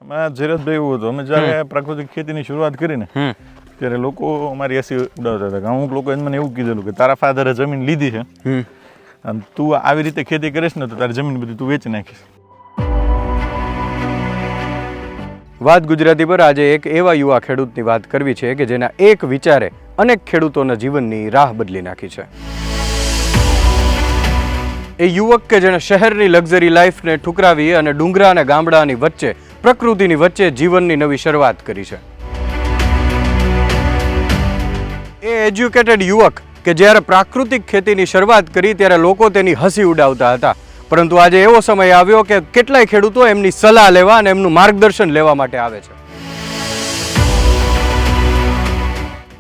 ધીરજભાઈ એવું હતું, અમે જ્યારે પ્રાકૃતિક ખેતીની શરૂઆત કરીને ત્યારે લોકો અમારી હસી ઉડાવતા હતા. અમુક લોકો મને એવું કીધેલું કે તારા ફાધરે જમીન લીધી છે અને તું આવી રીતે ખેતી કરીશ ને તો તારી જમીન બધી તું વેચી નાખીશ. વાત ગુજરાતી પર આજે એક એવા યુવા ખેડૂતની વાત કરવી છે કે જેના એક વિચારે અનેક ખેડૂતોના જીવનની રાહ બદલી નાખી છે. એ યુવક કે જેણે શહેરની લક્ઝરી લાઈફને ઠુકરાવી અને ડુંગરા અને ગામડાની વચ્ચે પ્રકૃતિની વચ્ચે જીવનની નવી શરૂઆત કરી છે. એ એજ્યુકેટેડ યુવક કે જ્યારે પ્રાકૃતિક ખેતીની શરૂઆત કરી ત્યારે લોકો તેની હસી ઉડાવતા હતા, પરંતુ આજે એવો સમય આવ્યો કે કેટલાય ખેડૂતો એમની સલાહ લેવા અને એમનું માર્ગદર્શન લેવા માટે આવે છે.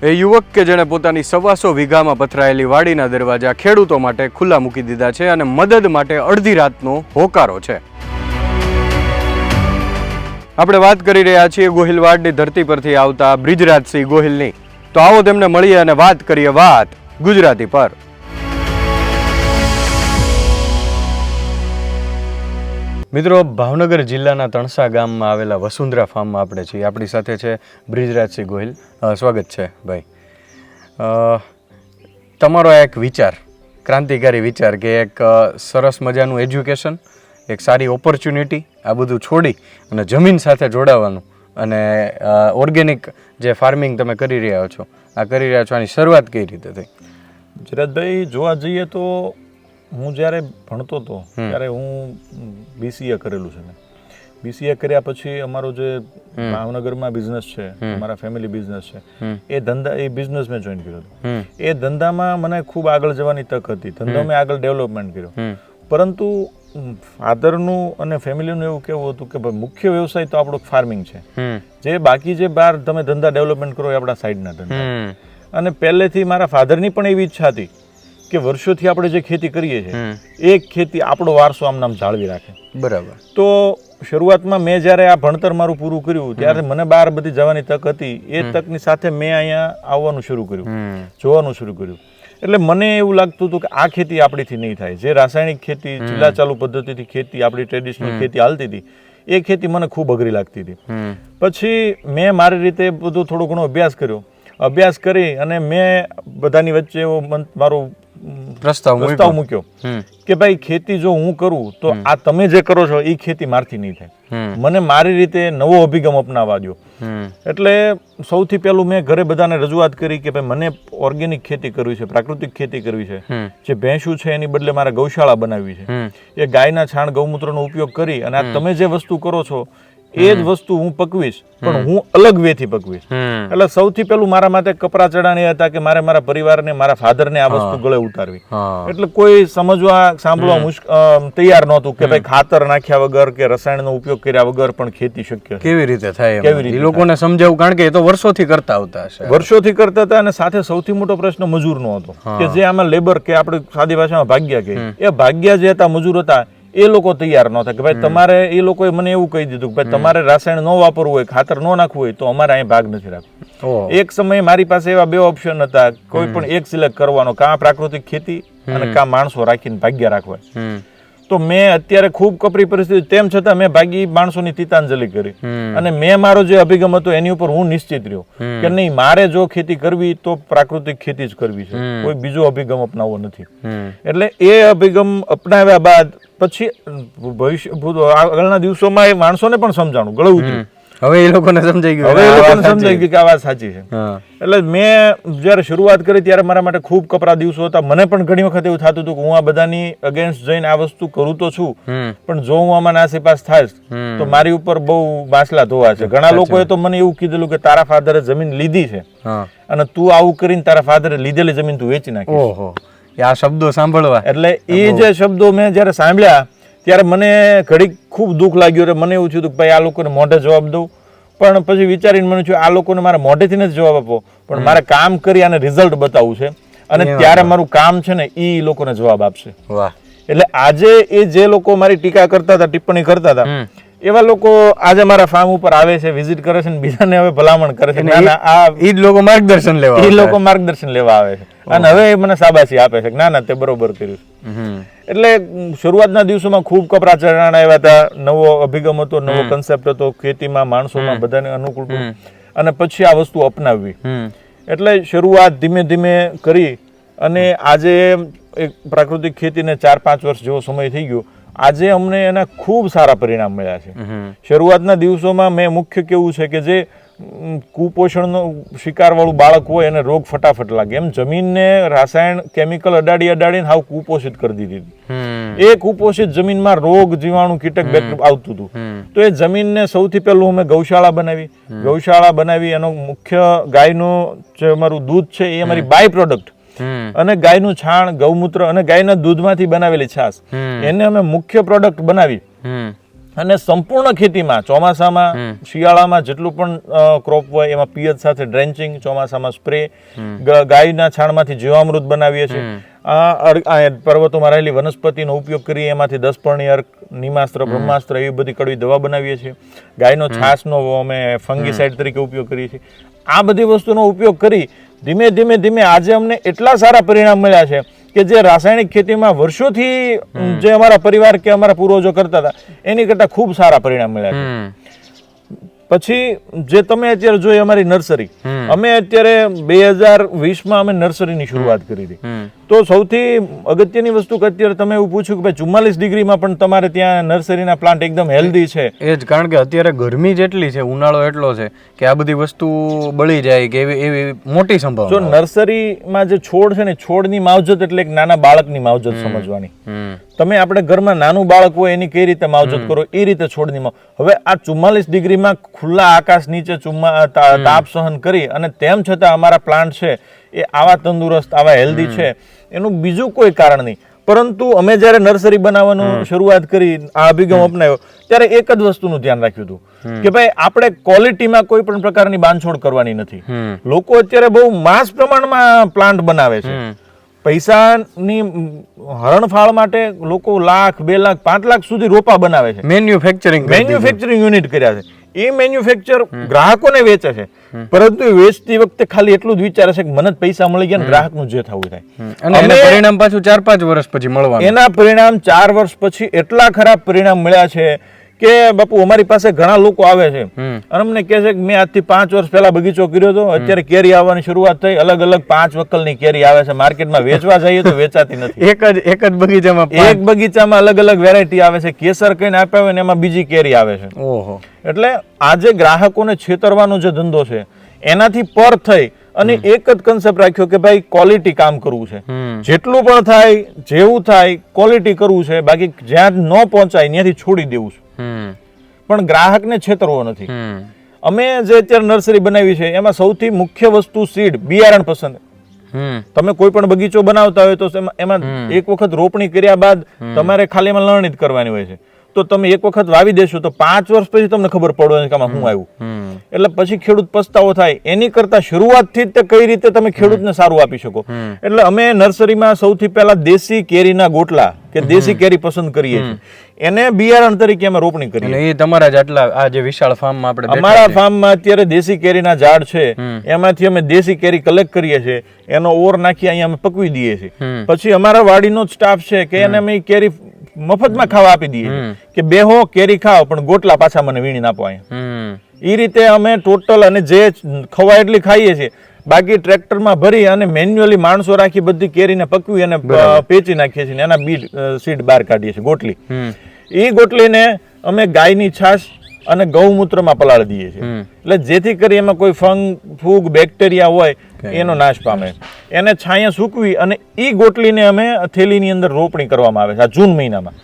એ યુવક કે જેણે પોતાની 125 વીઘામાં પથરાયેલી વાડીના દરવાજા ખેડૂતો માટે ખુલ્લા મૂકી દીધા છે અને મદદ માટે અડધી રાતનો હોકારો છે. આપણે વાત કરી રહ્યા છીએ ગોહિલવાડની ધરતી પરથી આવતા બ્રિજરાજસિંહ ગોહિલની. તો આવો તેમને મળીએ અને વાત કરીએ વાત ગુજરાતી પર. મિત્રો, ભાવનગર જિલ્લાના તણસા ગામમાં આવેલા વસુંધરા ફાર્મમાં આપણે છીએ. આપણી સાથે છે બ્રિજરાજસિંહ ગોહિલ. સ્વાગત છે ભાઈ. તમારો એક વિચાર, ક્રાંતિકારી વિચાર કે એક સરસ મજાનું એજ્યુકેશન, એક સારી ઓપોર્ચ્યુનિટી, આ બધું છોડી અને જમીન સાથે જોડાવાનું અને ઓર્ગેનિક જે ફાર્મિંગ તમે કરી રહ્યા છો, આની શરૂઆત કઈ રીતે થઈ? ધીરજભાઈ, જોવા જઈએ તો હું જ્યારે ભણતો હતો ત્યારે હું BCA કરેલું છે. BCA કર્યા પછી અમારો જે ભાવનગરમાં બિઝનેસ છે, અમારા ફેમિલી બિઝનેસ છે, એ બિઝનેસ મેં જોઈન કર્યો હતો. એ ધંધામાં મને ખૂબ આગળ જવાની તક હતી. ધંધો મેં આગળ ડેવલપમેન્ટ કર્યો, પરંતુ ફાધરનું અને ફેમિલીનું એવું કેવું હતું કે મુખ્ય વ્યવસાય તો આપણો ફાર્મિંગ છે. જે બાકી જે બહાર તમે ધંધા ડેવલપમેન્ટ કરો એ આપણા સાઈડના ધંધા. અને પહેલેથી મારા ફાધરની પણ એવી ઈચ્છા હતી કે વર્ષોથી આપણે જે ખેતી કરીએ છીએ એ ખેતી આપણો વારસો આમ નામ જાળવી રાખે. બરાબર. તો શરૂઆતમાં મેં જ્યારે આ ભણતર મારું પૂરું કર્યું ત્યારે મને બહાર બધી જવાની તક હતી. એ તકની સાથે મેં અહીંયા આવવાનું શરૂ કર્યું, જોવાનું શરૂ કર્યું. એટલે મને એવું લાગતું હતું કે આ ખેતી આપણીથી નહીં થાય. જે રાસાયણિક ખેતી, ચૂલા ચાલુ પદ્ધતિથી ખેતી, આપણી ટ્રેડિશનલ ખેતી હાલતી હતી, એ ખેતી મને ખૂબ અઘરી લાગતી હતી. પછી મેં મારી રીતે બધું થોડો ઘણો અભ્યાસ કરી અને મેં બધાની વચ્ચે મારો પ્રસ્તાવ મૂક્યો કે ભાઈ ખેતી જો હું કરું તો આ તમે જે કરો છો એ ખેતી મારથી નહીં થાય. મને મારી રીતે નવો અભિગમ અપનાવવા દો. એટલે સૌથી પહેલું મેં ઘરે બધાને રજૂઆત કરી કે ભાઈ મને ઓર્ગેનિક ખેતી કરવી છે, પ્રાકૃતિક ખેતી કરવી છે. જે ભેંસું છે એની બદલે મારે ગૌશાળા બનાવવી છે. એ ગાયના છાણ, ગૌમૂત્રનો ઉપયોગ કરી અને આ તમે જે વસ્તુ કરો છો એ જ વસ્તુ હું પકવીશ, પણ હું અલગ વેથી પકવીશ. એટલે સૌથી પહેલું મારા માટે કપરા ચડાણ એ હતા કે મારે મારા પરિવારને, મારા ફાધરને આ વસ્તુ ગળે ઉતારવી. એટલે કોઈ સાંભળવા તૈયાર નહોતું કે ભાઈ ખાતર નાખ્યા વગર કે રસાયણનો ઉપયોગ કર્યા વગર પણ ખેતી શક્ય કેવી રીતે થાય, કેવી રીતે લોકોને સમજાવું, કારણ કે એ તો વર્ષોથી કરતા આવતા હશે. વર્ષોથી કરતા હતા. અને સાથે સૌથી મોટો પ્રશ્ન મજૂરનો હતો કે જે આમાં લેબર કે આપણે સાદી ભાષામાં ભાગ્યા કે એ ભાગ્યા જે હતા, મજૂર હતા, એ લોકો તૈયાર નહોતા કે ભાઈ તમારે, એ લોકોએ મને એવું કહી દીધું કે ભાઈ તમારે રાસાયણ ન વાપરવું હોય, ખાતર ન નાખવું હોય તો અમારે અહીં ભાગ નથી રાખવો. એક સમયે મારી પાસે એવા 2 ઓપ્શન હતા, કોઈ પણ એક સિલેક્ટ કરવાનો, કાં પ્રાકૃતિક ખેતી અને કાં માણસો રાખીને ભાગ્યા રાખવા. તો મેં અત્યારે ખૂબ કપરી પરિસ્થિતિ તેમ છતાં મેં ભાગી માણસોની તિતાંજલિ કરી અને મેં મારો જે અભિગમ હતો એની ઉપર હું નિશ્ચિત રહ્યો કે નહીં, મારે જો ખેતી કરવી તો પ્રાકૃતિક ખેતી જ કરવી છે, કોઈ બીજો અભિગમ અપનાવવો નથી. એટલે એ અભિગમ અપનાવ્યા બાદ પછી આગળના દિવસોમાં એ માણસોને પણ સમજાણું, ગળું ઉતર્યું. હવે એ લોકોને સમજાઈ ગયું, કે આ વાત સાચી છે. એટલે મેં જયારે શરૂઆત કરી ત્યારે મારા માટે ખૂબ કપરા દિવસો હતા. મને પણ ઘણી વખત એવું થતું હતું કે હું આ બધાની અગેન્સ્ટ જઈને આ વસ્તુ કરું તો છું, પણ જો હું આમાં નાસીપાસ થાઈશ તો મારી ઉપર બહુ બાસલા ધોવા છે. ઘણા લોકોએ તો મને એવું કીધેલું કે તારા ફાધરે જમીન લીધી છે અને તું આવું કરીને તારા ફાધરે લીધેલી જમીન તું વેચી નાખી. આ શબ્દો સાંભળવા, એટલે એ જે શબ્દો મેં જયારે સાંભળ્યા ત્યારે મને ઘડીક ખૂબ દુઃખ લાગ્યું. મને એવું થયું કે ભાઈ આ લોકોને મોઢે જવાબ દઉં, પણ પછી વિચારીને મને થયું આ લોકોને મારે મોઢેથી નથી જવાબ આપવો, પણ મારે કામ કરી આને રિઝલ્ટ બતાવવું છે અને ત્યારે મારું કામ છે ને એ લોકોને જવાબ આપશે. એટલે આજે એ જે લોકો મારી ટીકા કરતા હતા, ટિપ્પણી કરતા હતા, એવા લોકો આજે મારા ફાર્મ ઉપર આવે છે, વિઝિટ કરે છે, બીજાને હવે ભલામણ કરે છે. ના ના, આ ઈ જ લોકો માર્ગદર્શન લેવા એ લોકો માર્ગદર્શન લેવા આવે છે અને હવે એ મને શાબાશી આપે છે કે ના ના તે બરોબર કર્યું. એટલે શરૂઆતના દિવસોમાં ખૂબ કપરા ચરણા આવ્યા હતા, નવો અભિગમ હતો, નવો કન્સેપ્ટ હતો, ખેતીમાં માણસોમાં બધાને અનુકૂળ હતું અને પછી આ વસ્તુ અપનાવવી. એટલે શરૂઆત ધીમે ધીમે કરી અને આજે એક પ્રાકૃતિક ખેતીને 4-5 વર્ષ જેવો સમય થઈ ગયો. આજે અમને એના ખૂબ સારા પરિણામ મળ્યા છે. શરૂઆતના દિવસોમાં મેં મુખ્ય કેવું છે કે જે કુપોષણનો શિકારવાળું બાળક હોય એને રોગ ફટાફટ લાગે, એમ જમીનને રાસાયણ કેમિકલ અડાડીને હાવ કુપોષિત કરી દીધી. એ કુપોષિત જમીનમાં રોગ જીવાણુ કીટક આવતું હતું. તો એ જમીનને સૌથી પહેલું અમે ગૌશાળા બનાવી એનો મુખ્ય ગાયનું જે અમારું દૂધ છે એ અમારી બાય પ્રોડક્ટ અને ગાયનું છાણ, ગૌમૂત્ર અને ગાયના દૂધમાંથી બનાવેલી છાશ એને અમે મુખ્ય પ્રોડક્ટ બનાવી અને સંપૂર્ણ ખેતીમાં ચોમાસામાં શિયાળામાં જેટલું પણ ક્રોપ હોય એમાં પિયત સાથે ડ્રેન્ચિંગ, ચોમાસામાં સ્પ્રે, ગાયના છાણમાંથી જીવામૃત બનાવીએ છીએ. પર્વતોમાં રહેલી વનસ્પતિનો ઉપયોગ કરી એમાંથી 10 પર્ણી અર્ક, નિમાસ્ત્ર, બ્રહ્માસ્ત્ર એવી બધી કડવી દવા બનાવીએ છીએ. ગાયનો છાશનો અમે ફંગીસાઇડ તરીકે ઉપયોગ કરીએ છીએ. આ બધી વસ્તુનો ઉપયોગ કરી ધીમે આજે અમને એટલા સારા પરિણામ મળ્યા છે કે જે રાસાયણિક ખેતીમાં વર્ષોથી જે અમારા પરિવાર કે અમારા પૂર્વજો કરતા હતા એની કરતા ખૂબ સારા પરિણામ મળ્યા છે. પછી જે તમે અત્યારે જોઈ અમારી નર્સરી, અમે અત્યારે 2020માં અમે નર્સરીની શરૂઆત કરી હતી. તો સૌથી અગત્યની વસ્તુ કે અત્યારે તમે એવું પૂછ્યું કે ભાઈ 44 ડિગ્રીમાં પણ તમારે ત્યાં નર્સરીના પ્લાન્ટ એકદમ હેલ્ધી છે. એ જ કારણ કે અત્યારે ગરમી જેટલી છે, ઉનાળો એટલો છે કે આ બધી વસ્તુ બળી જાય કે એવી મોટી સંભાવના. જો નર્સરીમાં જે છોડ છે ને, છોડની માવજત એટલે એક નાના બાળકની માવજત સમજવાની. તમે આપણે ઘરમાં નાનું બાળક હોય એની કઈ રીતે માવજત કરો એ રીતે છોડની હવે આ 44 ડિગ્રીમાં ખુલ્લા આકાશ નીચે તાપ સહન કરી અને તેમ છતાં અમારા પ્લાન્ટ છે એ આવા તંદુરસ્ત, આવા હેલ્ધી છે. એનું બીજું કોઈ કારણ નહીં, પરંતુ અમે જ્યારે નર્સરી બનાવવાનું શરૂઆત કરી, આ અભિગમ અપનાવ્યો ત્યારે એક જ વસ્તુનું ધ્યાન રાખ્યું હતું કે ભાઈ આપણે ક્વોલિટીમાં કોઈ પણ પ્રકારની બાંધછોડ કરવાની નથી. લોકો અત્યારે બહુ માસ પ્રમાણમાં પ્લાન્ટ બનાવે છે. પૈસાની હરણફાળ માટે લોકો 1 લાખ, 2 લાખ, 5 લાખ સુધી રોપા બનાવે છે. મેન્યુફેક્ચરિંગ યુનિટ કર્યા છે. એ મેન્યુફેક્ચર ગ્રાહકોને વેચે છે, પરંતુ એ વેચતી વખતે ખાલી એટલું જ વિચારે છે કે મને જ પૈસા મળી ગયા, ગ્રાહકનું જે થવું થાય. અને એના પરિણામ પાછું 4-5 વર્ષ પછી મળવાનું. એના પરિણામ 4 વર્ષ પછી એટલા ખરાબ પરિણામ મળ્યા છે કે બાપુ અમારી પાસે ઘણા લોકો આવે છે અને અમને કહે છે કે મેં આજથી 5 વર્ષ પહેલા બગીચો કર્યો હતો, અત્યારે કેરી આવવાની શરૂઆત થઈ, અલગ અલગ 5 વકલની કેરી આવે છે, માર્કેટમાં વેચવા જઈએ તો વેચાતી નથી. એક જ બગીચામાં એક બગીચામાં અલગ અલગ વેરાયટી આવે છે. કેસર કઈને આપ્યા હોય ને એમાં બીજી કેરી આવે છે. ઓહો. એટલે આજે ગ્રાહકોને છેતરવાનો જે ધંધો છે એનાથી પર થઈ અને એક જ કન્સેપ્ટ રાખ્યો કે ભાઈ ક્વોલિટી કામ કરવું છે. જેટલું પણ થાય, જેવું થાય, ક્વોલિટી કરવું છે. બાકી જ્યાં ન પહોંચાય ત્યાંથી છોડી દેવું છે, પણ ગ્રાહકને છેતરવો નથી. અમે જે અત્યારે નર્સરી બનાવી છે એમાં સૌથી મુખ્ય વસ્તુ સીડ, બિયારણ પસંદ. તમે કોઈ પણ બગીચો બનાવતા હોય તો એમાં એક વખત રોપણી કર્યા બાદ તમારે ખાલી એમાં લણણી જ કરવાની હોય છે. તો તમે એક વખત વાવી દેશો તો 5 વર્ષ પછી તમને ખબર પડવાની કે આમાં શું આવ્યું. એટલે પછી ખેડૂત પસ્તાવો થાય. એની કરતા શરૂઆતથી જ કઈ રીતે તમે ખેડૂતને સારું આપી શકો. એટલે અમે નર્સરીમાં સૌથી પહેલા દેશી કેરીના ગોટલા કે દેશી કેરી પસંદ કરીએ છીએ, એને બિયારણ તરીકે અમે રોપણી કરીએ. અને એ તમારા જ આટલા આ જે વિશાળ ફાર્મમાં આપણે અમારા ફાર્મમાં અત્યારે દેશી કેરીના ઝાડ છે, એમાંથી અમે દેશી કેરી કલેક્ટ કરીએ છીએ, એનો ઓર નાખી અહીંયા અમે પકવી દઈએ છીએ. પછી અમારા વાડીનો જ સ્ટાફ છે કે એને અમે કેરી મફતમાં ખાવા આપી દઈએ કે બેહો કેરી ખાઓ પણ ગોટલા પાછા મને વીણીને આપો અહીંયા. એ રીતે અમે ટોટલ અને જે ખવાય એટલી ખાઈએ છીએ, બાકી ટ્રેક્ટરમાં ભરી અને મેન્યુઅલી માણસો રાખી બધી કેરીને પકવી અને પેચી નાખીએ છીએ, એના બીજ સીડ બહાર કાઢીએ છીએ, ગોટલી. એ ગોટલીને અમે ગાયની છાશ અને ગૌમૂત્રમાં પલાળી દઈએ છીએ, એટલે જેથી કરી એમાં કોઈ ફૂગ, બેક્ટેરિયા હોય એનો નાશ પામે. એને છાંયા સૂકવી અને એ ગોટલીને અમે થેલીની અંદર રોપણી કરવામાં આવે છે આ જૂન મહિનામાં.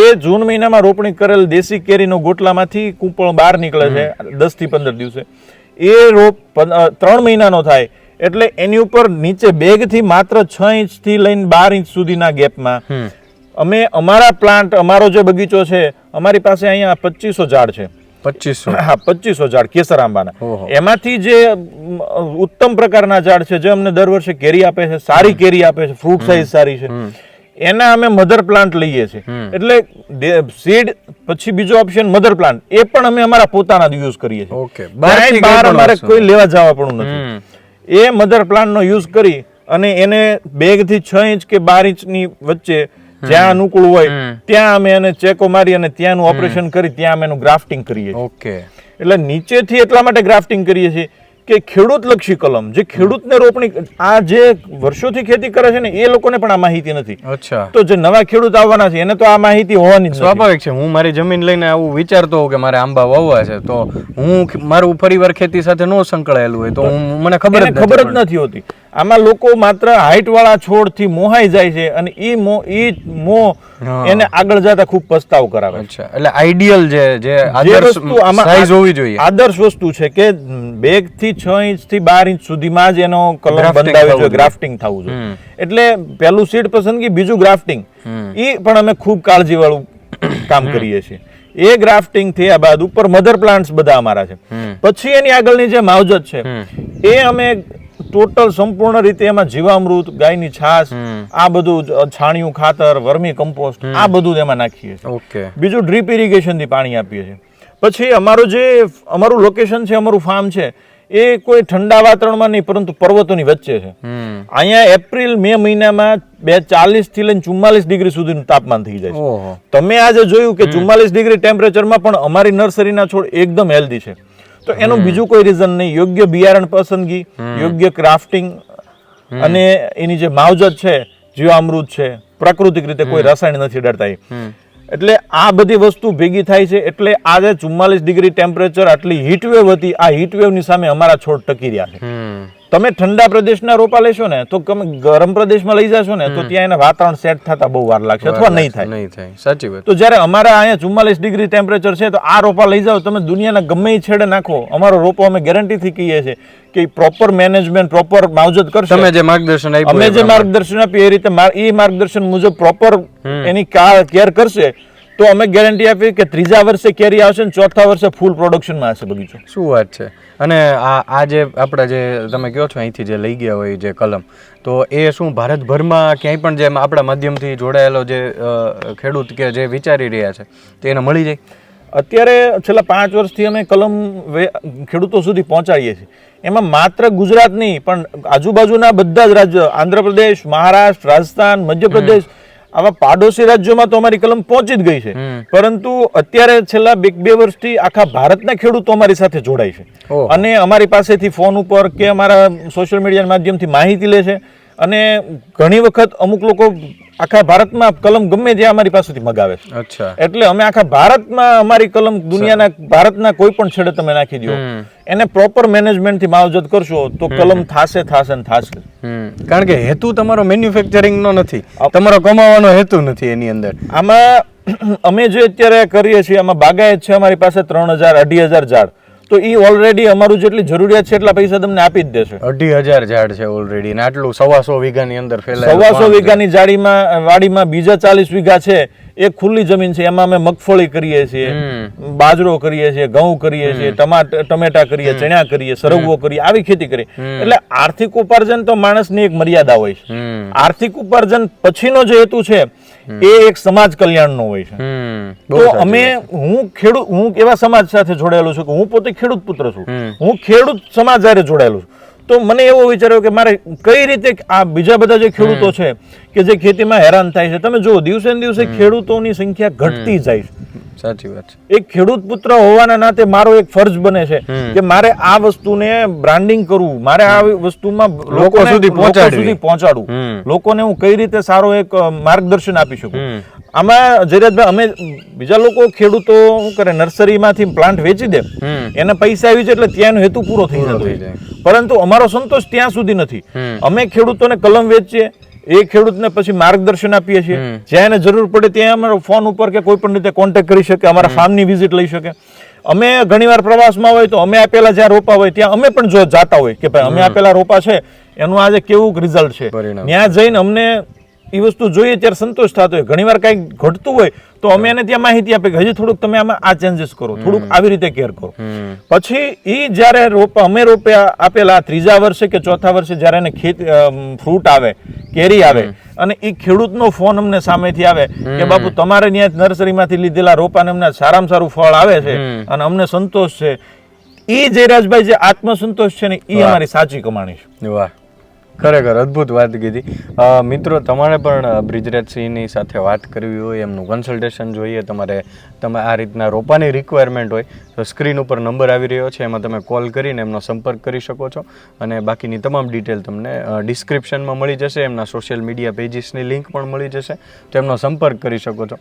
એ જૂન મહિનામાં રોપણી કરેલ દેશી કેરીનો ગોટલામાંથી કૂંપળ બહાર નીકળે છે 10 થી 15 દિવસે. એ રોપ 3 મહિનાનો થાય એટલે એની ઉપર નીચે બેગથી માત્ર 6 ઇંચથી લઈને 12 ઇંચ સુધીના ગેપમાં અમે અમારા પ્લાન્ટ, અમારો જે બગીચો છે, અમારી પાસે અહીંયા 2500 ઝાડ છે. 2500 ઝાડ કેસર આંબાના. એમાંથી જે ઉત્તમ પ્રકારના ઝાડ છે જે અમને દર વર્ષે કેરી આપે છે, સારી કેરી આપે છે, ફ્રૂટ સાઈઝ સારી છે, એના અમે મધર પ્લાન્ટ લઈએ છીએ. એટલે સીડ પછી બીજો ઓપ્શન મધર પ્લાન્ટ, એ પણ અમે અમારા પોતાના યુઝ કરીએ છીએ. ઓકે, બહાર અમારે કોઈ લેવા જવા પણ નથી. એ મધર પ્લાન્ટ નો યુઝ કરી અને એને 2 થી 6 ઇંચ કે 12 ઇંચની વચ્ચે જ્યાં અનુકૂળ હોય ત્યાં અમે એને ચેકો મારી અને ત્યાંનું ઓપરેશન કરી ત્યાં અમે એનું ગ્રાફ્ટિંગ કરીએ છીએ. ઓકે, એટલે નીચેથી એટલા માટે ગ્રાફ્ટિંગ કરીએ છીએ કે ખેડૂત લક્ષી કલમ, જે ખેડૂતને રોપણી, આ જે વર્ષોથી ખેતી કરે છે ને એ લોકોને પણ આ માહિતી નથી. અચ્છા, તો જે નવા ખેડૂત આવવાના છે એને તો આ માહિતી હોવાની જ નથી. સ્વાભાવિક છે. હું મારી જમીન લઈને આવું વિચારતો હોઉં કે મારે આંબા વાવવા છે, તો હું મારું પરિવાર ખેતી સાથે ન સંકળાયેલું હોય તો મને ખબર જ નથી હોતી. આમાં લોકો માત્ર હાઈટ વાળા છોડ થી મોહાઈ જાય છે અને ઈ મોહ એને આગળ જતા ખૂબ પસ્તાવ કરાવે. અચ્છા, એટલે આઈડિયલ જે આદર્શ સાઈઝ હોવી જોઈએ, આદર્શ વસ્તુ છે કે 2 થી 6 ઇંચ થી 12 ઇંચ સુધીમાં જ એનો કલમ બંધાવી જોઈએ, ગ્રાફ્ટિંગ થવું જોઈએ. એટલે પહેલું સીડ પસંદગી, બીજું ગ્રાફ્ટિંગ, ઈ પણ અમે ખૂબ કાળજી વાળું કામ કરીએ છીએ. એ ગ્રાફ્ટિંગ થયા બાદ ઉપર મધર પ્લાન્ટ્સ બધા અમારા છે. પછી એની આગળની જે માવજત છે એ અમે ટોટલ સંપૂર્ણ રીતે એમાં જીવામૃત, ગાયની છાશ, આ બધું છાણિયું ખાતર, વર્મી કમ્પોસ્ટ, આ બધું એમાં નાખીએ છીએ. ઓકે, બીજું ડ્રીપ ઇરિગેશન થી પાણી આપીએ છીએ. પછી અમારું લોકેશન છે, અમારું ફાર્મ છે, એ કોઈ ઠંડા વાતાવરણમાં નહીં પરંતુ પર્વતોની વચ્ચે છે. અહીંયા એપ્રિલ મે મહિનામાં 40 થી લઈને 44 ડિગ્રી સુધીનું તાપમાન થઈ જાય છે. તમે આજે જોયું કે 44 ડિગ્રી ટેમ્પરેચરમાં પણ અમારી નર્સરીના છોડ એકદમ હેલ્ધી છે. તો એનું બીજું કોઈ રીઝન નહીં, યોગ્ય બિયારણ પસંદગી, યોગ્ય ક્રાફ્ટિંગ અને એની જે માવજત છે, જીવામૃત છે, પ્રાકૃતિક રીતે કોઈ રસાયણ નથી ડરતા. એટલે આ બધી વસ્તુ ભેગી થાય છે. એટલે આજે 44 ડિગ્રી ટેમ્પરેચર, આટલી હીટવેવ હતી, આ હીટવેવની સામે અમારા છોડ ટકી રહ્યા છે. તમે ઠંડા પ્રદેશના રોપા લેશો ને તો તમે ગરમ પ્રદેશમાં લઈ જશો ને તો ત્યાં એના વાતાવરણ સેટ થતા બહુ વાર લાગશે અથવા નહીં થાય. સાચી વાત. તો જ્યારે અમારા અહીંયા 44 ડિગ્રી ટેમ્પરેચર છે તો આ રોપા લઈ જાઓ તમે દુનિયાના ગમે એ છેડે નાખો, અમારો રોપો અમે ગેરંટીથી કહીએ છીએ કે પ્રોપર મેનેજમેન્ટ, પ્રોપર માવજત કરશે. તમે જે માર્ગદર્શન આપ્યું, અમે જે માર્ગદર્શન આપ્યું એ રીતે એ માર્ગદર્શન મુજબ પ્રોપર એની કેર કરશે તો અમે ગેરંટી આપીએ કે 3જા વર્ષે કેરી આવશે ને 4થા વર્ષે ફૂલ પ્રોડક્શનમાં હશે બગીચો. શું વાત છે. અને આ જે આપણા જે તમે કહો છો અહીંથી જે લઈ ગયા હોય જે કલમ, તો એ શું ભારતભરમાં ક્યાંય પણ જે આપણા માધ્યમથી જોડાયેલો જે ખેડૂત કે જે વિચારી રહ્યા છે તો એને મળી જાય? અત્યારે છેલ્લા 5 વર્ષથી અમે કલમ ખેડૂતો સુધી પહોંચાડીએ છીએ. એમાં માત્ર ગુજરાત નહીં પણ આજુબાજુના બધા જ રાજ્યો, આંધ્રપ્રદેશ, મહારાષ્ટ્ર, રાજસ્થાન, મધ્યપ્રદેશ, આવા પાડોશી રાજ્યોમાં તો અમારી કલમ પહોંચી જ ગઈ છે. પરંતુ અત્યારે છેલ્લા 2 વર્ષથી આખા ભારતના ખેડૂતો અમારી સાથે જોડાય છે અને અમારી પાસેથી ફોન ઉપર કે અમારા સોશિયલ મીડિયા માધ્યમથી માહિતી લે છે. અને ઘણી વખત અમુક લોકો આખા ભારતમાં કલમ ગમે ત્યાં અમારી પાસેથી મગાવે છે. અચ્છા, એટલે અમે આખા ભારતમાં અમારી કલમ દુનિયાના ભારતના કોઈ પણ છેડે તમે નાખી દો, એને પ્રોપર મેનેજમેન્ટથી માવજત કરશો તો કલમ થશે ને થશે. કારણ કે હેતુ તમારો મેન્યુફેક્ચરિંગ નો નથી, તમારો કમાવાનો હેતુ નથી એની અંદર. આમાં અમે જે અત્યારે કરીએ છીએ આમાં બાગાયત છે અમારી પાસે 3000-2500 ઝાડ. તો ઈ ઓલરેડી અમારું જેટલી જરૂરિયાત છે એટલા પૈસા તમને આપી જ દેશે. 2500 ઝાડ છે ઓલરેડી ને આટલું 125 વીઘાની અંદર ફેલાય. 125 વીઘાની વાડીમાં બીજા 40 વીઘા છે એ ખુલ્લી જમીન છે. એમાં અમે મગફળી કરીએ છીએ, બાજરો કરીએ છીએ, ઘઉં કરીએ છીએ, ટમેટા કરીએ, ચણા કરીએ, સરગવો કરીએ, આવી ખેતી કરીએ. એટલે આર્થિક ઉપાર્જન તો માણસની એક મર્યાદા હોય છે. આર્થિક ઉપાર્જન પછીનો જે હેતુ છે એ એક સમાજ કલ્યાણનો હોય છે. તો હું એવા સમાજ સાથે જોડાયેલો છું કે હું પોતે ખેડૂત પુત્ર છું, હું ખેડૂત સમાજ સાથે જોડાયેલો છું. તો મને એવો વિચાર્યો કે મારે કઈ રીતે આ બીજા બધા જે ખેડૂતો છે કે જે ખેતીમાં હેરાન થાય છે, તમે જુઓ દિવસે ને દિવસે ખેડૂતોની સંખ્યા ઘટતી જાય છે. સાચી વાત છે. એક ખેડૂત પુત્ર હોવાના નાતે મારો એક ફરજ બને છે કે મારે આ વસ્તુને બ્રાન્ડિંગ કરવું, મારે આ વસ્તુમાં લોકો સુધી પહોંચાડવું, લોકોને હું કઈ રીતે સારો એક માર્ગદર્શન આપી શકું. આમાં જયરાજભાઈ અમે બીજા લોકો ખેડૂતો શું કરે, નર્સરીમાંથી પ્લાન્ટ વેચી દે, એને પૈસા આવી જાય એટલે ત્યાંનો હેતુ પૂરો થઈ જતો. પરંતુ અમારો સંતોષ ત્યાં સુધી નથી. અમે ખેડૂતોને કલમ વેચીએ, એ ખેડૂતને પછી માર્ગદર્શન આપીએ છીએ, જ્યાં એને જરૂર પડે ત્યાં અમારો ફોન ઉપર કે કોઈ પણ રીતે કોન્ટેક્ટ કરી શકે, અમારા ફાર્મની વિઝિટ લઈ શકે. અમે ઘણીવાર પ્રવાસમાં હોય તો અમે આપેલા જ્યાં રોપા હોય ત્યાં અમે પણ જો જાતા હોય કે ભાઈ અમે આપેલા રોપા છે એનું આજે કેવું રિઝલ્ટ છે, ત્યાં જઈને અમને એ વસ્તુ જોઈએ ત્યારે સંતોષ થતો હોય. ઘણીવાર કંઈક ઘટતું હોય તો અમે એને ત્યાં માહિતી આપી કે હજી થોડુંક તમે આમાં આ ચેન્જીસ કરો, થોડુંક આવી રીતે કેર કરો. પછી એ જ્યારે અમે રોપ્યા આપેલા 3જા વર્ષે કે 4થા વર્ષે જ્યારે એને ફ્રૂટ આવે, કેરી આવે, અને એ ખેડૂતનો ફોન અમને સામેથી આવે કે બાપુ તમારે ત્યાં નર્સરીમાંથી લીધેલા રોપાને અમને સારામાં સારું ફળ આવે છે અને અમને સંતોષ છે. એ જયરાજભાઈ જે આત્મસંતોષ છે ને એ અમારી સાચી કમાણી છે. વાહ, ખરેખર અદ્ભુત વાત કીધી. મિત્રો, તમારે પણ બ્રિજરાજસિંહની સાથે વાત કરવી હોય, એમનું કન્સલ્ટેશન જોઈએ, તમે આ રીતના રોપાની રિક્વાયરમેન્ટ હોય તો સ્ક્રીન ઉપર નંબર આવી રહ્યો છે, એમાં તમે કોલ કરીને એમનો સંપર્ક કરી શકો છો. અને બાકીની તમામ ડિટેલ તમને ડિસ્ક્રિપ્શનમાં મળી જશે, એમના સોશિયલ મીડિયા પેજીસની લિંક પણ મળી જશે, તો એમનો સંપર્ક કરી શકો છો.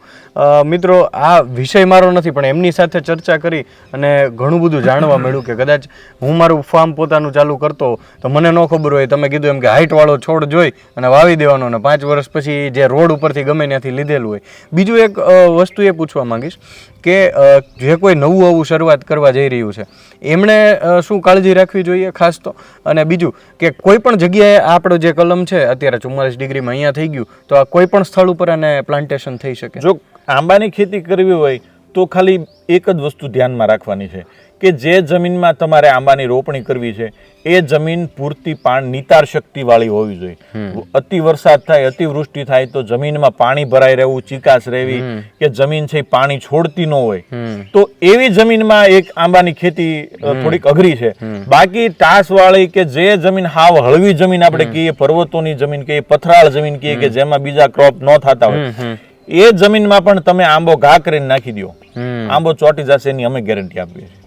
મિત્રો, આ વિષય મારો નથી, પણ એમની સાથે ચર્ચા કરી અને ઘણું બધું જાણવા મળ્યું કે કદાચ હું મારું ફાર્મ પોતાનું ચાલુ કરતો તો મને ન ખબર હોય, તમે કીધું એમ કે હાઇટવાળો છોડ જોઈ અને વાવી દેવાનો, અને 5 વર્ષ પછી જે રોડ ઉપરથી ગમે ત્યાંથી લીધેલું હોય. બીજું એક વસ્તુ એ પૂછવા માંગીશ કે જે કોઈ નવું આવું શરૂઆત કરવા જઈ રહ્યું છે એમણે શું કાળજી રાખવી જોઈએ ખાસ તો? અને બીજું કે કોઈ પણ જગ્યાએ આપણો જે કલમ છે અત્યારે 44 ડિગ્રીમાં અહીંયા થઈ ગયું, તો આ કોઈ પણ સ્થળ ઉપર આને પ્લાન્ટેશન થઈ શકે? જો આંબાની ખેતી કરવી હોય તો ખાલી એક જ વસ્તુ ધ્યાનમાં રાખવાની છે કે જે જમીનમાં તમારે આંબાની રોપણી કરવી છે એ જમીન પૂરતી નિતાર શક્તિ વાળી હોવી જોઈએ. અતિ વરસાદ થાય, અતિવૃષ્ટિ થાય તો જમીનમાં પાણી ભરાઈ રહેવું, ચીકાશ રહેવી, કે જમીન છે પાણી છોડતી ન હોય, તો એવી જમીનમાં એક આંબાની ખેતી થોડીક અઘરી છે. બાકી ટાસ વાળી કે જે જમીન હાવ હળવી જમીન આપણે કહીએ, પર્વતોની જમીન કહીએ, પથરાળ જમીન કહીએ કે જેમાં બીજા ક્રોપ ન થતા હોય, એ જમીનમાં પણ તમે આંબો ઘા કરીને નાખી દો, આંબો ચોંટી જશે એની અમે ગેરંટી આપીએ છીએ.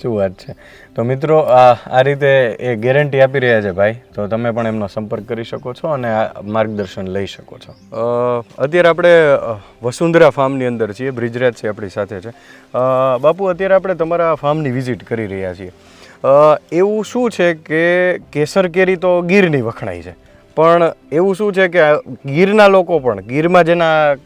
શું વાત છે! તો મિત્રો, આ રીતે એ ગેરંટી આપી રહ્યા છે ભાઈ, તો તમે પણ એમનો સંપર્ક કરી શકો છો અને આ માર્ગદર્શન લઈ શકો છો. અત્યારે આપણે વસુંધરા ફાર્મની અંદર છીએ, બ્રિજરાજ છે આપણી સાથે છે. બાપુ, અત્યારે આપણે તમારા ફાર્મની વિઝિટ કરી રહ્યા છીએ. એવું શું છે કે કેસર કેરી તો ગીરની વખણાય છે, પણ એવું શું છે કે ગીરના લોકો પણ, ગીરમાં જેના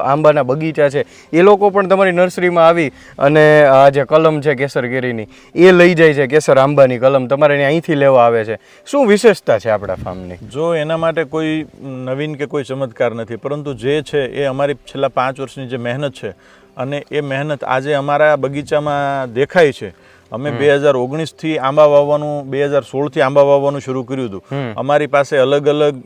આંબાના બગીચા છે એ લોકો પણ તમારી નર્સરીમાં આવી અને આ જે કલમ છે કેસર કેરીની એ લઈ જાય છે, કેસર આંબાની કલમ તમારે અહીંથી લેવા આવે છે. શું વિશેષતા છે આપણા ફાર્મની? જો એના માટે કોઈ નવીન કે કોઈ ચમત્કાર નથી, પરંતુ જે છે એ અમારી છેલ્લા 5 વર્ષની જે મહેનત છે, અને એ મહેનત આજે અમારા બગીચામાં દેખાય છે. અમે 2019થી આંબા વાવવાનું, 2016થી આંબા વાવવાનું શરૂ કર્યું હતું. અમારી પાસે અલગ અલગ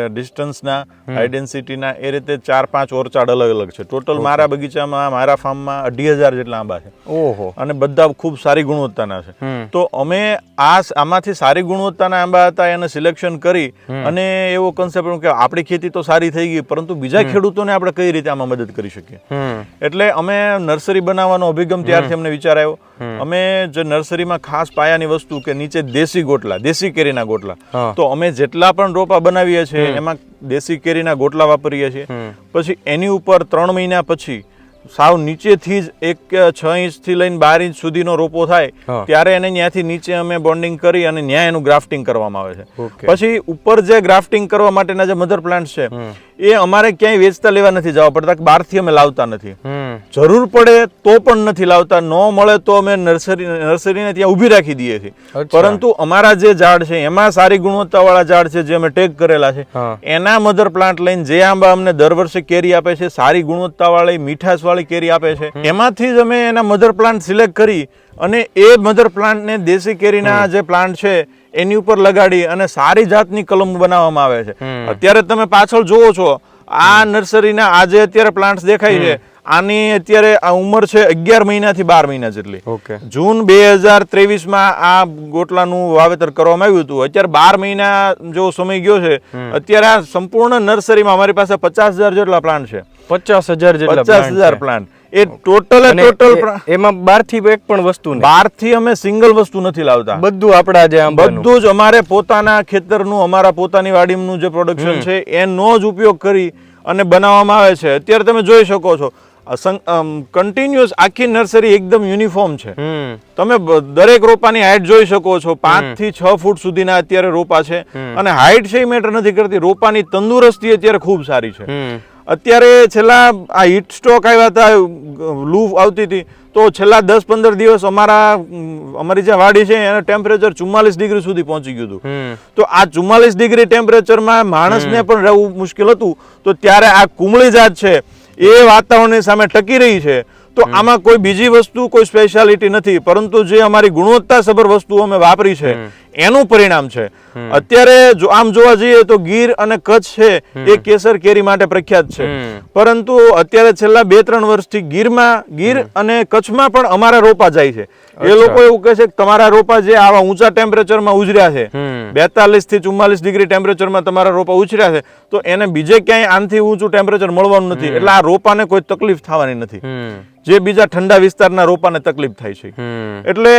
ડિસ્ટન્સના, હાઈ ડેન્સિટીના, એ રીતે 4-5 ઓરચાડ અલગ અલગ છે. ટોટલ મારા બગીચામાં, મારા ફાર્મમાં 2,500 જેટલા આંબા છે. ઓહો! અને બધા ખૂબ સારી ગુણવત્તાના છે. તો અમે આમાંથી સારી ગુણવત્તાના આંબા હતા એને સિલેક્શન કરી અને એવો કન્સેપ્ટ કે આપણી ખેતી તો સારી થઈ ગઈ, પરંતુ બીજા ખેડૂતોને આપણે કઈ રીતે આમાં મદદ કરી શકીએ. એટલે અમે નર્સરી બનાવવાનો અભિગમ ત્યારથી અમને વિચાર આવ્યો. અમે જે નર્સરીમાં ખાસ પાયાની વસ્તુ કે નીચે દેશી ગોટલા, દેશી કેરીના ગોટલા, તો અમે જેટલા પણ રોપા બનાવીએ છીએ એમાં દેશી કેરીના ગોટલા વાપરીએ છીએ. પછી એની ઉપર 3 મહિના પછી સાવ નીચેથી જ 6 ઇંચથી લઈને 12 ઇંચ સુધીનો રોપો થાય ત્યારે એને ત્યાંથી નીચે અમે બોન્ડિંગ કરી અને ત્યાં એનું ગ્રાફ્ટિંગ કરવામાં આવે છે. પછી ઉપર જે ગ્રાફ્ટિંગ કરવા માટેના જે મધર પ્લાન્ટ છે એ અમારે ક્યાંય વેચતા લેવા નથી જવા પડતા, બહારથી અમે લાવતા નથી. જરૂર પડે તો પણ નથી લાવતા, ન મળે તો અમે નર્સરીને ત્યાં ઊભી રાખી દઈએ છીએ. પરંતુ અમારા જે ઝાડ છે એમાં સારી ગુણવત્તાવાળા ઝાડ છે જે અમે ટેગ કરેલા છે, એના મધર પ્લાન્ટ લઈને જે આંબા અમને દર વર્ષે કેરી આપે છે, સારી ગુણવત્તાવાળી મીઠાશ કેરી આપે છે, એમાંથી જ અમે એના મધર પ્લાન્ટ સિલેક્ટ કરી અને એ મધર પ્લાન્ટને દેશી કેરીના જે પ્લાન્ટ છે એની ઉપર લગાડી અને સારી જાતની કલમ બનાવવામાં આવે છે. અત્યારે તમે પાછળ જોવો છો આ નર્સરીના આજે અત્યારે પ્લાન્ટ્સ દેખાય છે, આની અત્યારે આ ઉંમર છે 11 મહિનાથી 12 મહિના જેટલી. જૂન 2023માં આ ગોટલાનું વાવેતર કરવામાં આવ્યું હતું. અત્યારે 12 મહિના જેવો સમય ગયો છે. અત્યારે આ સંપૂર્ણ નર્સરીમાં અમારી પાસે 50,000 જેટલા પ્લાન્ટ છે. 50,000 પ્લાન્ટ. એ ટોટલ એમાં બહારથી એક પણ વસ્તુ નહીં, બહારથી અમે સિંગલ વસ્તુ નથી લાવતા. બધું આપણા જે બધું જ અમારે પોતાના ખેતરનું, અમારા પોતાની વાડીનું જે પ્રોડક્શન છે એનો જ ઉપયોગ કરી અને બનાવવામાં આવે છે. અત્યારે તમે જોઈ શકો છો કન્ટિન્યુઅસ આખી નર્સરી એકદમ યુનિફોર્મ છે. તમે દરેક રોપાની હાઈટ જોઈ શકો છો, 5 થી 6 ફૂટ સુધીના અત્યારે રોપા છે. અને હાઈટ છે એ મેટર નથી કરતી, રોપાની તંદુરસ્તી અત્યારે ખૂબ સારી છે. અત્યારે છેલ્લા આ હીટ સ્ટ્રોક આવ્યા હતા, લૂ આવતી હતી, તો છેલ્લા 10-15 દિવસ અમારી જે વાડી છે એનું ટેમ્પરેચર 44 ડિગ્રી સુધી પહોંચી ગયું હતું. તો આ 44 ડિગ્રી ટેમ્પરેચરમાં માણસને પણ રહેવું મુશ્કેલ હતું. તો ત્યારે આ કુમળી જાત છે એ વાતાવરણની સામે ટકી રહી છે, તો આમાં કોઈ બીજી વસ્તુ, કોઈ સ્પેશિયાલિટી નથી, પરંતુ જે અમારી ગુણવત્તાસભર વસ્તુઓ અમે વાપરી છે એનું પરિણામ છે. અત્યારે જો આમ જોવા જઈએ તો ગીર અને કચ્છ છે એ કેસર કેરી માટે પ્રખ્યાત છે, પરંતુ અત્યારે છેલ્લા 2-3 વર્ષથી ગીર અને કચ્છમાં પણ અમારા રોપા જાય છે. એ લોકો એવું કહે છે કે તમારા રોપા જે આવા ઊંચા ટેમ્પરેચરમાં ઉછર્યા છે, 42 થી 44 ડિગ્રી ટેમ્પરેચરમાં તમારા રોપા ઉછર્યા છે, તો એને બીજે ક્યાંય આનથી ઊંચું ટેમ્પરેચર મળવાનું નથી, એટલે આ રોપાને કોઈ તકલીફ થવાની નથી, જે બીજા ઠંડા વિસ્તારના રોપાને તકલીફ થાય છે. એટલે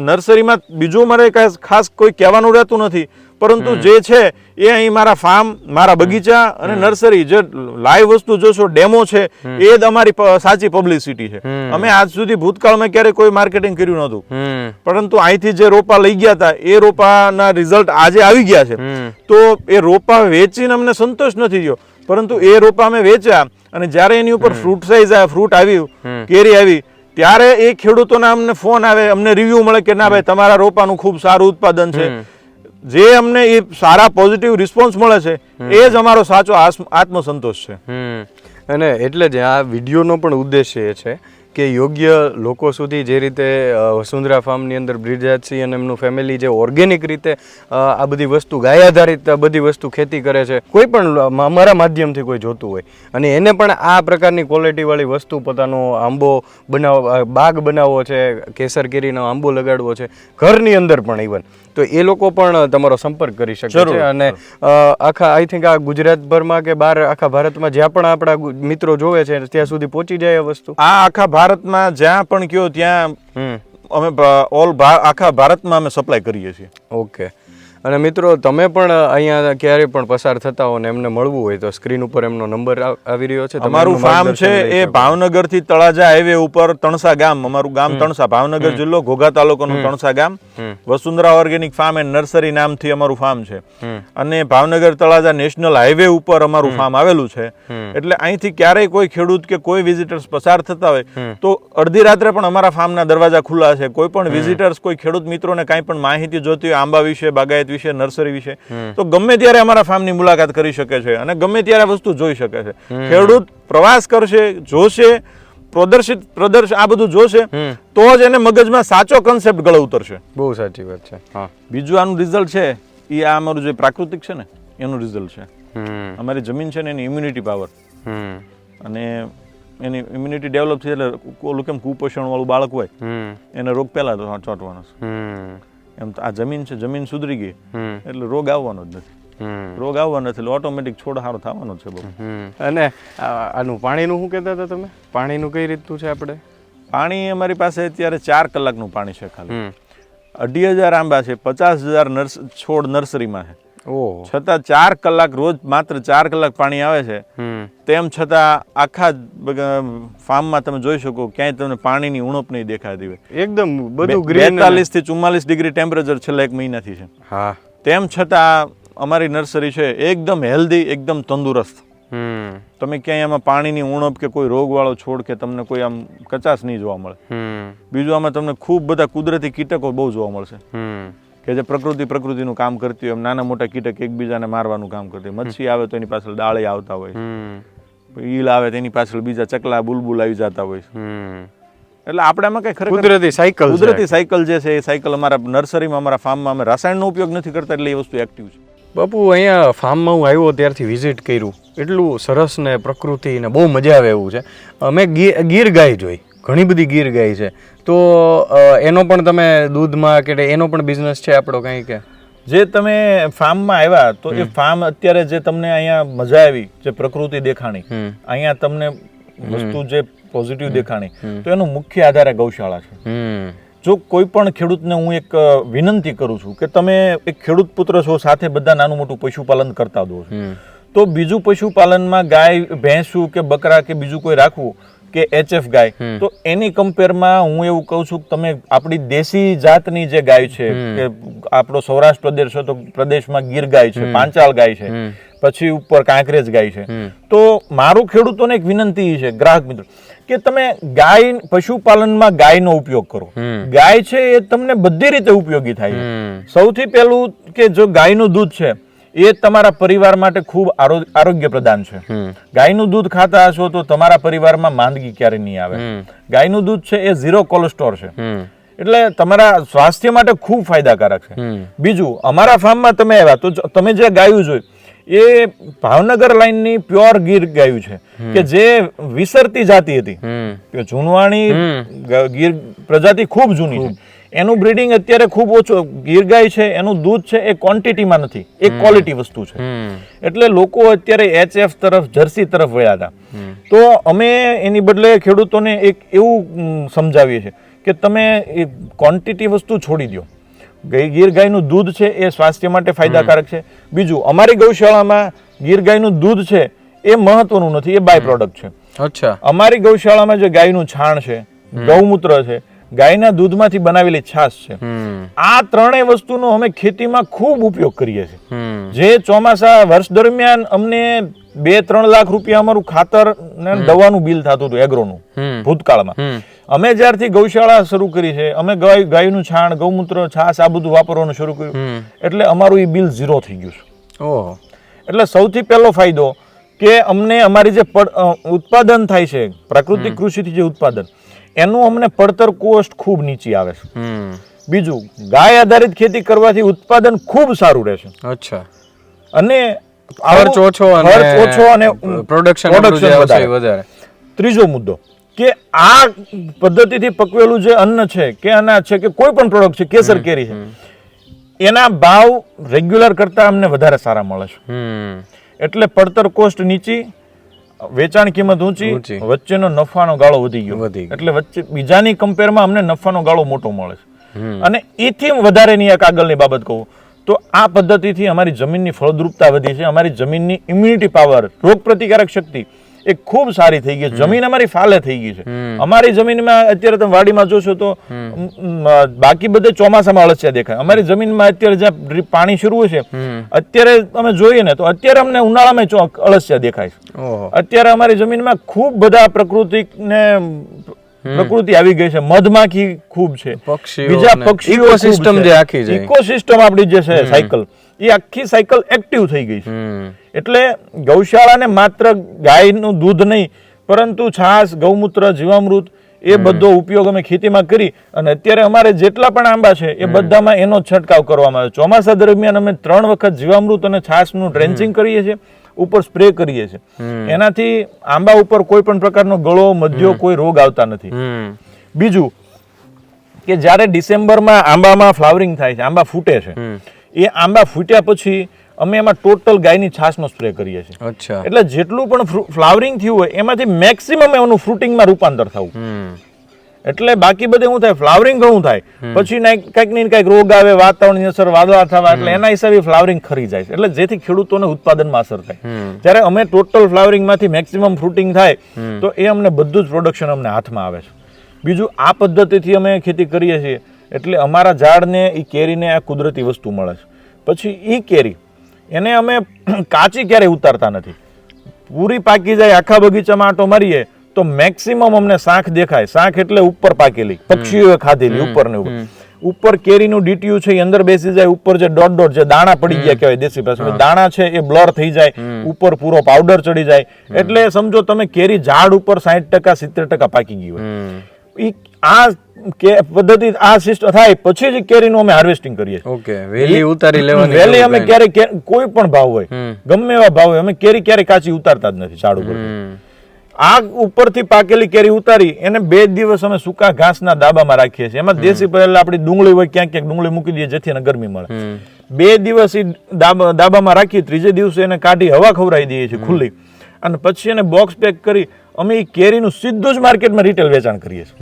નર્સરીમાં બીજું મારે ખાસ કોઈ કહેવાનું રહેતું નથી, પરંતુ જે છે એ અહીં મારા ફાર્મ, મારા બગીચા અને નર્સરી, જે લાઈવ વસ્તુ જોશો, ડેમો છે, એ જ અમારી સાચી પબ્લિસિટી છે. અમે આજ સુધી ભૂતકાળમાં ક્યારેય કોઈ માર્કેટિંગ કર્યું નહોતું, પરંતુ અહીંથી જે રોપા લઈ ગયા હતા એ રોપાના રિઝલ્ટ આજે આવી ગયા છે. તો એ રોપા વેચીને અમને સંતોષ નથી થયો, પરંતુ એ રોપા અમે વેચ્યા અને જ્યારે એની ઉપર ફ્રૂટ આવ્યું, કેરી આવી, ત્યારે એ ખેડૂતોના અમને ફોન આવે, અમને રિવ્યુ મળે કે ના ભાઈ તમારા રોપાનું ખૂબ સારું ઉત્પાદન છે. જે અમને એ સારા પોઝિટિવ રિસ્પોન્સ મળે છે એ જ અમારો સાચો આત્મસંતોષ છે. અને એટલે જ આ વિડીયોનો પણ ઉદ્દેશ્ય એ છે કે યોગ્ય લોકો સુધી જે રીતે વસુંધરા ફાર્મની અંદર બ્રિજરાજસિંહ અને એમનું ફેમિલી જે ઓર્ગેનિક રીતે આ બધી વસ્તુ, ગાય આધારિત બધી વસ્તુ ખેતી કરે છે, કોઈ પણ અમારા માધ્યમથી કોઈ જોતું હોય અને એને પણ આ પ્રકારની ક્વોલિટીવાળી વસ્તુ, પોતાનો આંબો બાગ બનાવવો છે, કેસર કેરીનો આંબો લગાડવો છે ઘરની અંદર પણ ઇવન, તો એ લોકો પણ તમારો સંપર્ક કરી શકે છે. અને આખા આઈ થિંક આ ગુજરાતભરમાં કે બહાર આખા ભારતમાં જ્યાં પણ આપણા મિત્રો જોવે છે ત્યાં સુધી પહોંચી જાય આ વસ્તુ. આ આખા ભારતમાં જ્યાં પણ કયો ત્યાં અમે આખા ભારતમાં અમે સપ્લાય કરીએ છીએ. ઓકે. અને મિત્રો તમે પણ અહીંયા ક્યારેય પણ પસાર થતા હો ને એમને મળવું હોય તો સ્ક્રીન ઉપર એમનો નંબર આવી રહ્યો છે. અમારું ફાર્મ છે એ ભાવનગર થી તળાજા હાઈવે ઉપર તણસા ગામ, અમારું ગામ તણસા, ભાવનગર જિલ્લો, ઘોઘા તાલુકાનું તણસા ગામ. Vasundhara organic farm and nursery નામથી અમારું ફાર્મ છે અને ભાવનગર તળાજા નેશનલ હાઈવે ઉપર અમારું ફાર્મ આવેલું છે. એટલે અહીંથી ક્યારેય કોઈ ખેડૂત કે કોઈ વિઝિટર્સ પસાર થતા હોય તો અડધી રાત્રે પણ અમારા ફાર્મના દરવાજા ખુલ્લા છે. કોઈ પણ વિઝિટર્સ, કોઈ ખેડૂત મિત્રોને કાંઈ પણ માહિતી જોતી હોય આંબા વિશે, બાગાયત વિશે, નર્સરી વિશે, તો ગમે ત્યારે અમારા ફાર્મની મુલાકાત કરી શકે છે અને ગમે ત્યારે વસ્તુ જોઈ શકે છે. ખેડૂત પ્રવાસ કરશે, જોશે, પ્રદર્શન આ બધું જોશે તો જ એને મગજમાં સાચો કન્સેપ્ટ ગળે ઉતરશે. બહુ સાચી વાત છે. હા, બીજું આનું રિઝલ્ટ છે એ આ અમારું જે પ્રાકૃતિક છે ને એનું રિઝલ્ટ છે. અમારી જમીન છે ને એની ઇમ્યુનિટી પાવર, અને એની ઇમ્યુનિટી ડેવલપ થઈ એટલે ઓલું કેમ કુપોષણ વાળું બાળક હોય એને રોગ પહેલા ચોંટવાનો છે, એમ આ જમીન છે, જમીન સુધરી ગઈ એટલે રોગ આવવાનો જ નથી. રોગ આવવાનો નથી એટલે ઓટોમેટિક છોડ સારો થવાનો છે. બહુ. અને આનું પાણીનું શું કહેતા હતા તમે? પાણીનું કઈ રીતનું છે? આપણે પાણી અમારી પાસે અત્યારે 4 કલાકનું પાણી છે. ખાલી 2500 આંબા છે, 50,000 છોડ નર્સરીમાં છે. છતાં 4 કલાક રોજ માત્ર 4 કલાક પાણી આવે છે. તેમ છતાં આખા ફાર્મમાં તમે જોઈ શકો ક્યાંય તમને પાણીની ઉણપ નહીં દેખાતી હોય. એકદમ બધું ગ્રીન. 42 થી 44 ડિગ્રી ટેમ્પરેચર છેલ્લા 1 મહિનાથી છે. હા. તેમ છતાં અમારી નર્સરી છે એકદમ હેલ્ધી, એકદમ તંદુરસ્ત. તમે ક્યાંય આમાં પાણીની ઉણપ કે કોઈ રોગવાળો છોડ કે તમને કોઈ આમ કચાશ નહીં જોવા મળે. બીજું આમાં તમને ખૂબ બધા કુદરતી કીટકો બહુ જોવા મળશે કે જે પ્રકૃતિનું કામ કરતી હોય. એમ નાના મોટા કીટક એકબીજાને મારવાનું કામ કરતી હોય. મચ્છી આવે તો એની પાછળ ડાળી આવતા હોય, ઈલ આવે તેની પાછળ બીજા ચકલા, બુલબુલ આવી જતા હોય. એટલે આપણે આમાં કઈ ખરેખર કુદરતી સાયકલ જે છે એ સાયકલ અમારા નર્સરીમાં, અમારા ફાર્મમાં અમે રસાયણનો ઉપયોગ નથી કરતા એટલે એ વસ્તુ એક્ટિવ છે. બાપુ, અહીંયા ફાર્મમાં હું આવ્યો ત્યારથી વિઝિટ કર્યું, એટલું સરસ ને પ્રકૃતિ ને બહુ મજા આવે એવું છે. મેં ગીર ગાય જોઈ, ઘણી બધી ગીર ગાય છે, તો એનો પણ તમે દૂધમાં કે એનો પણ બિઝનેસ છે આપણો કંઈ? કે જે તમે ફાર્મમાં આવ્યા તો એ ફાર્મ અત્યારે જે તમને અહીંયા મજા આવી, જે પ્રકૃતિ દેખાણી, અહીંયા તમને વસ્તુ જે પોઝિટિવ દેખાણી, તો એનો મુખ્ય આધાર ગૌશાળા છે. જો કોઈ પણ ખેડૂતને હું એક વિનંતી કરું છું કે તમે એક ખેડૂત પુત્ર છો, સાથે બધા નાનું મોટું પશુપાલન કરતા દો છો, તો બીજું પશુપાલનમાં ગાય, ભેંસું કે બકરા કે બીજું કોઈ રાખવું કે HF ગાય, તો એની કમ્પેરમાં હું એવું કહું છું કે તમે આપણી દેશી જાતની જે ગાય છે, કે આપણો સૌરાષ્ટ્ર પ્રદેશ તો પ્રદેશમાં ગીર ગાય છે, પાંચાળ ગાય છે, પછી ઉપર કાંકરેજ ગાય છે. તો મારું ખેડૂતોને એક વિનંતી છે, ગ્રાહક મિત્રો, કે તમે ગાય, પશુપાલનમાં ગાયનો ઉપયોગ કરો. ગાય છે એ તમને બધી રીતે ઉપયોગી થાય છે. સૌથી પહેલું કે જો ગાયનું દૂધ છે એ તમારા પરિવાર માટે ખૂબ આરોગ્ય પ્રદાન છે. ગાયનું દૂધ ખાતા હશો તો તમારા પરિવારમાં માંદગી ક્યારે નહીં આવે. ગાયનું દૂધ છે એ 0 કોલેસ્ટ્રોલ છે, એટલે તમારા સ્વાસ્થ્ય માટે ખૂબ ફાયદાકારક છે. બીજું, અમારા ફાર્મમાં તમે આવ્યા તો તમે જે ગાયું જોઈ એ ભાવનગર લાઈનની પ્યોર ગીર ગાયું છે કે જે વિસરતી જાતિ હતી. જૂનવાણી ગીર પ્રજાતિ ખૂબ જૂની છે. એનું બ્રીડિંગ અત્યારે ખૂબ ઓછું. ગીર ગાય છે એનું દૂધ છે એ ક્વોન્ટિટીમાં નથી, એ ક્વોલિટી વસ્તુ છે. એટલે લોકો અત્યારે HF તરફ, જર્સી તરફ વળ્યા હતા. તો અમે એની બદલે ખેડૂતોને એક એવું સમજાવીએ છીએ કે તમે એ ક્વોન્ટિટી વસ્તુ છોડી દો. ગીર ગાયનું દૂધ છે એ સ્વાસ્થ્ય માટે ફાયદાકારક છે. બીજું, અમારી ગૌશાળામાં ગીર ગાયનું દૂધ છે એ મહત્વનું નથી, એ બાય પ્રોડક્ટ છે. અચ્છા. અમારી ગૌશાળામાં જે ગાયનું છાણ છે, ગૌમૂત્ર છે, ગાયના દૂધમાંથી બનાવેલી છાશ છે, આ ત્રણેય વસ્તુનો અમે ખેતીમાં ખૂબ ઉપયોગ કરીએ છીએ. જે ચોમાસા વર્ષ દરમિયાન અમને 2-3 લાખ રૂપિયા અમારું ખાતર ને દવાનું બિલ થતું હતું એગ્રોનું ભૂતકાળમાં. અમે જ્યારથી ગૌશાળા શરૂ કરી છે, અમે ગાયનું છાણ, ગૌમૂત્ર, છાશ આ બધું વાપરવાનું શરૂ કર્યું, એટલે અમારું એ બિલ 0 થઈ ગયું છે. ઓહો. એટલે સૌથી પહેલો ફાયદો કે અમને અમારી જે ઉત્પાદન થાય છે, પ્રાકૃતિક કૃષિથી જે ઉત્પાદન, એનું અમને પડતર કોસ્ટ ખૂબ નીચી આવે છે. બીજું, ગાય આધારિત ખેતી કરવાથી ઉત્પાદન ખૂબ સારું રહેશે. અચ્છા. અને ખર્ચ ઓછો અને પ્રોડક્શન વધારે. ત્રીજો મુદ્દો કે આ પદ્ધતિથી પકવેલું જે અન્ન છે કે અનાજ છે કે કોઈ પણ પ્રોડક્ટ છે, કેસર કેરી છે, એના ભાવ રેગ્યુલર કરતા અમને વધારે સારા મળે છે. એટલે પડતર કોસ્ટ નીચી, વેચાણ કિંમત ઊંચી, વચ્ચેનો નફાનો ગાળો વધી ગયો. એટલે વચ્ચે બીજાની કમ્પેરમાં અમને નફાનો ગાળો મોટો મળે છે. અને એથી વધારેની એક આગળની બાબત કહું તો આ પદ્ધતિથી અમારી જમીનની ફળદ્રુપતા વધી છે. અમારી જમીનની ઇમ્યુનિટી પાવર, રોગ પ્રતિકારક શક્તિ એ ખૂબ સારી થઈ ગઈ. જમીન અમારી ફાલે થઈ ગઈ છે. અમારી જમીનમાં અત્યારે તમે વાડીમાં જોશો તો બાકી બધે ચોમાસામાં અળસિયા દેખાય. અમારી જમીનમાં અત્યારે જ્યાં પાણી શરૂ છે, અત્યારે અમે જોઈએ ને તો અત્યારે અમને ઉનાળામાં અળસિયા દેખાય છે. અત્યારે અમારી જમીનમાં ખૂબ બધા પ્રકૃતિ આવી ગઈ છે. મધમાખી ખૂબ છે, બીજા પક્ષીઓ, ઇકોસિસ્ટમ આપણી જે છે સાયકલ, એ આખી સાયકલ એક્ટિવ થઈ ગઈ છે. એટલે ગૌશાળાને માત્ર ગાયનું દૂધ નહીં પરંતુ છાશ, ગૌમૂત્ર, જીવામૃત એ બધો ઉપયોગ અમે ખેતીમાં કરી અને અત્યારે અમારે જેટલા પણ આંબા છે એ બધામાં એનો છંટકાવ કરવામાં આવે છે. ચોમાસા દરમિયાન અમે 3 વખત જીવામૃત અને છાશનું ડ્રેન્ચિંગ કરીએ છીએ, ઉપર સ્પ્રે કરીએ છીએ. એનાથી આંબા ઉપર કોઈ પણ પ્રકારનો ગળો, મધ્યો, કોઈ રોગ આવતા નથી. બીજું કે જ્યારે ડિસેમ્બરમાં આંબામાં ફ્લાવરિંગ થાય છે, આંબા ફૂટે છે, એ આંબા ફૂટ્યા પછી અમે એમાં ટોટલ ગાયની છાશનો સ્પ્રે કરીએ છીએ. એટલે જેટલું પણ ફ્લાવરિંગ થયું હોય એમાંથી મેક્સિમમ એનું ફ્રૂટિંગમાં રૂપાંતર થવું. એટલે બાકી બધે શું થાય, ફ્લાવરિંગ ઘણું થાય, પછી કંઈક ને કંઈક રોગ આવે, વાતાવરણની અસર, વાદળા થવા, એટલે એના હિસાબે ફ્લાવરિંગ ખરી જાય છે. એટલે જેથી ખેડૂતોને ઉત્પાદનમાં અસર થાય. જ્યારે અમે ટોટલ ફ્લાવરિંગમાંથી મેક્સિમમ ફ્રૂટિંગ થાય તો એ અમને બધું જ પ્રોડક્શન અમને હાથમાં આવે છે. બીજું, આ પદ્ધતિથી અમે ખેતી કરીએ છીએ એટલે અમારા ઝાડને એ કેરીને આ કુદરતી વસ્તુ મળે છે. પછી એ કેરી એને અમે કાચી ક્યારેય ઉતારતા નથી. પૂરી પાકી જાય, આખા બગીચામાં આંટો મારીએ તો મેક્સિમમ અમને શાંખ દેખાય. શાંખ એટલે ઉપર પાકેલી, પક્ષીઓએ ખાધેલી ઉપર ને ઉપર કેરીનું ડીટીયુ છે એ અંદર બેસી જાય. ઉપર જે ડોટ જે દાણા પડી ગયા કહેવાય દેશી ભાષામાં, દાણા છે એ બ્લર થઈ જાય, ઉપર પૂરો પાવડર ચડી જાય. એટલે સમજો તમે કેરી ઝાડ ઉપર 60% 70% પાકી ગઈ હોય. આ પદ્ધતિ આ સિસ્ટમ થાય પછી જ કેરીનું અમે હાર્વેસ્ટિંગ કરીએ. વેલી ઉતારી લેવાની. વેલી અમે ક્યારે કોઈ પણ ભાવ હોય, ગમે એવા ભાવ હોય, અમે કેરી ક્યારે કાચી ઉતારતા જ નથી ઝાડ ઉપર. આ ઉપરથી પાકેલી કેરી ઉતારી એને 2 દિવસ અમે સૂકા ઘાસના દાબામાં રાખીએ છીએ. એમાં દેશી પહેલા આપણી ડુંગળી હોય, ક્યાંક ડુંગળી મૂકી દઈએ જેથી એને ગરમી મળે. 2 દિવસ દાબામાં રાખી, ત્રીજે દિવસે એને કાઢી હવા ખવડાવી દઈએ છીએ ખુલ્લી, અને પછી એને બોક્સ પેક કરી અમે એ કેરીનું સીધું જ માર્કેટમાં રિટેલ વેચાણ કરીએ છીએ.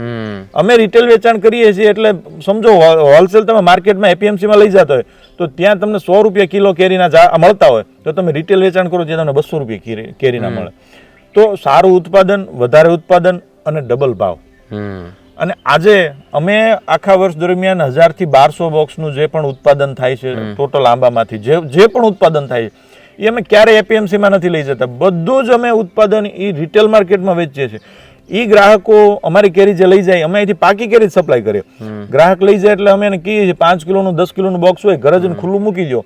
અમે રિટેલ વેચાણ કરીએ છીએ એટલે સમજો હોલસેલ તમે માર્કેટમાં એપીએમસીમાં લઈ જતા હોય તો ત્યાં તમને 100 રૂપિયા કિલો કેરીના મળતા હોય તો તમે રિટેલ વેચાણ કરો ત્યાં તમને 200 રૂપિયા કેરીના મળે. તો સારું ઉત્પાદન, વધારે ઉત્પાદન અને ડબલ ભાવ. અને આજે અમે આખા વર્ષ દરમિયાન 1000 થી 1200 બોક્સનું જે પણ ઉત્પાદન થાય છે ટોટલ આંબામાંથી જે પણ ઉત્પાદન થાય છે એ અમે ક્યારેય એપીએમસીમાં નથી લઈ જતા. બધું જ અમે ઉત્પાદન એ રિટેલ માર્કેટમાં વેચીએ છીએ. ઈ ગ્રાહકો અમારી કેરી જે લઈ જાય, અમે અહીંથી પાકી કેરી જ સપ્લાય કરીએ. ગ્રાહક લઈ જાય એટલે અમે એને કહીએ છીએ 5 કિલોનું 10 કિલોનું બોક્સ હોય, ઘરે જઈને ખુલ્લું મૂકી દો.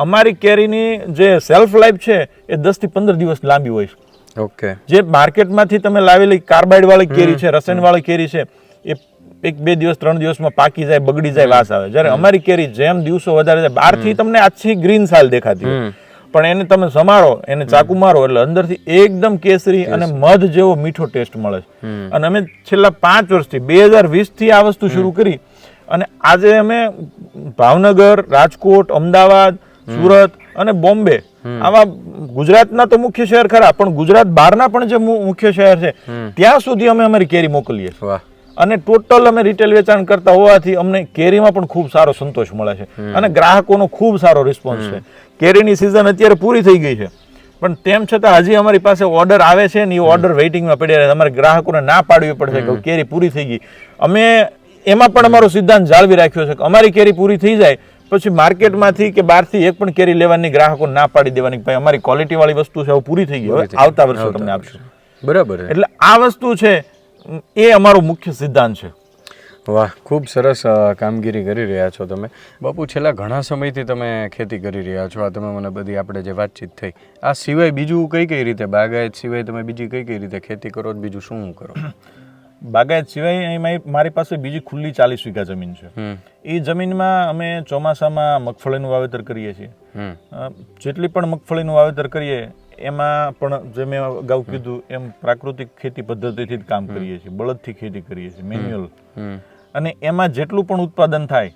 અમારી કેરીની જે સેલ્ફ લાઈફ છે એ 10 થી 15 દિવસ લાંબી હોય છે. ઓકે. જે માર્કેટમાંથી તમે લાવેલી કાર્બાઇડ વાળી કેરી છે, રસાયણ વાળી કેરી છે, એ 1-2 દિવસ 3 દિવસમાં પાકી જાય, બગડી જાય, વાસ આવે. જ્યારે અમારી કેરી જેમ દિવસો વધારે જાય, બહારથી તમને આછી ગ્રીન સાલ દેખાતી હોય, પણ એને તમે સમારો, એને ચાકુ મારો એટલે અંદરથી એકદમ કેસરી અને મધ જેવો મીઠો ટેસ્ટ મળે છે. અને અમે છેલ્લા 5 વર્ષથી 2020 થી આ વસ્તુ શરૂ કરી અને આજે અમે ભાવનગર, રાજકોટ, અમદાવાદ, સુરત અને બોમ્બે આવા ગુજરાતના તો મુખ્ય શહેર ખરા, પણ ગુજરાત બહારના પણ જે મુખ્ય શહેર છે ત્યાં સુધી અમે અમારી કેરી મોકલીએ. વાહ. અને ટોટલ અમે રિટેલ વેચાણ કરતા હોવાથી અમને કેરીમાં પણ ખૂબ સારો સંતોષ મળે છે અને ગ્રાહકોનો ખૂબ સારો રિસ્પોન્સ છે. કેરીની સિઝન અત્યારે પૂરી થઈ ગઈ છે, પણ તેમ છતાં હજી અમારી પાસે ઓર્ડર આવે છે ને એ ઓર્ડર વેઇટિંગમાં પડ્યા રહે. અમારે ગ્રાહકોને ના પાડવી પડશે કે કેરી પૂરી થઈ ગઈ. અમે એમાં પણ અમારો સિદ્ધાંત જાળવી રાખ્યો છે કે અમારી કેરી પૂરી થઈ જાય પછી માર્કેટમાંથી કે બહારથી એક પણ કેરી લેવાની ગ્રાહકો ના પાડી દેવાની, ભાઈ અમારી ક્વોલિટી વાળી વસ્તુ છે, હવે પૂરી થઈ ગઈ, હવે આવતા વર્ષે તમને આપશું. બરાબર. એટલે આ વસ્તુ છે એ અમારો મુખ્ય સિદ્ધાંત છે. વાહ, ખૂબ સરસ કામગીરી કરી રહ્યા છો તમે બાપુ. છેલ્લા ઘણા સમયથી તમે ખેતી કરી રહ્યા છો. આ તમે મને બધી આપણે જે વાતચીત થઈ, આ સિવાય બીજું કઈ રીતે, બાગાયત સિવાય તમે બીજી કઈ રીતે ખેતી કરો, બીજું શું કરો? બાગાયત સિવાય અહીં મારી પાસે બીજી ખુલ્લી 40 વીઘા જમીન છે. એ જમીનમાં અમે ચોમાસામાં મગફળીનું વાવેતર કરીએ છીએ. જેટલી પણ મગફળીનું વાવેતર કરીએ એમાં પણ જે મેં અગાઉ કીધું એમ પ્રાકૃતિક ખેતી પદ્ધતિથી જ કામ કરીએ છીએ, બળદથી ખેતી કરીએ છીએ, મેન્યુઅલ. અને એમાં જેટલું પણ ઉત્પાદન થાય